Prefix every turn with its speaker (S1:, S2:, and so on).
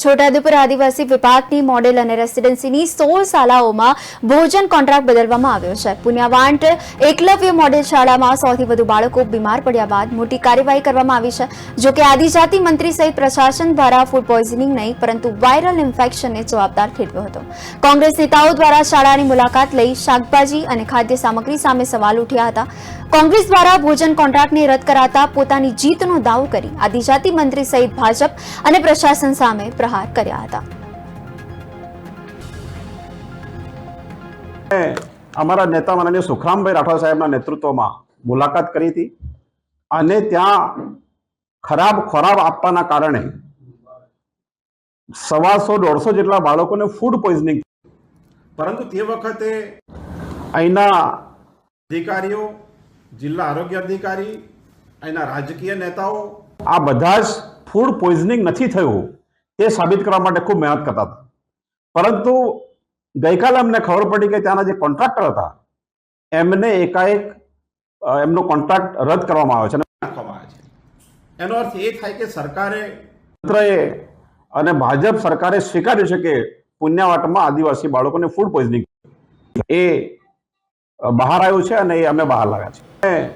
S1: છોટાઉદેપુર આદિવાસી વિભાગની મોડેલ અને રેસિડેન્સીની 16 શાળાઓમાં ભોજન કોન્ટ્રાક્ટ બદલવામાં આવ્યો છે. પુણ્યવાંટ એકલવ્ય મોડેલ શાળામાં સૌથી વધુ બાળકો બીમાર પડ્યા બાદ મોટી કાર્યવાહી કરવામાં આવી છે. જોકે આદિજાતિ મંત્રી સહિત પ્રશાસન દ્વારા ફૂડ પોઈઝનિંગ નહીં પરંતુ વાયરલ ઇન્ફેક્શનને જવાબદાર ઠેરવ્યો હતો. કોંગ્રેસ નેતાઓ દ્વારા શાળાની મુલાકાત લઈ શાકભાજી અને ખાદ્ય સામગ્રી સામે સવાલ ઉઠ્યા હતા. કોંગ્રેસ દ્વારા ભોજન કોન્ટ્રાક્ટને રદ કરાતા પોતાની જીતનો દાવો કરી આદિજાતિ મંત્રી સહિત ભાજપ અને પ્રશાસન સામે પ્રહાર કર્યા હતા.
S2: અમારા નેતા માનનીય સુખરામભાઈ રાઠવા સાહેબના નેતૃત્વમાં મુલાકાત કરી હતી અને ત્યાં ખરાબ ખોરાક આપવાના કારણે 150-150 જેટલા બાળકોને ફૂડ પોઈઝનિંગ, પરંતુ તે વખતે અહીંના અધિકારીઓ, જિલ્લા આરોગ્ય અધિકારી, અહીંના રાજકીય નેતાઓ આ બધા જ ફૂડ પોઈઝનિંગ નથી થયું તે સાબિત કરવા માટે ખૂબ મહેનત કરતા હતા. પરંતુ ગઈકાલે અમને ખબર પડી કે ત્યાંના જે કોન્ટ્રાક્ટર હતા એમને એકાએક એમનો કોન્ટ્રાક્ટ રદ કરવામાં આવ્યો છે અને નાખવામાં આવ્યો છે. એનો અર્થ એ થાય કે સરકારે, તંત્રએ અને ભાજપ સરકારે સ્વીકાર્યું છે કે પુણ્યવાટમાં આદિવાસી બાળકોને ફૂડ પોઈઝનિંગ એ બહાર આવ્યું છે અને એ અમે બહાર લાવ્યા છે.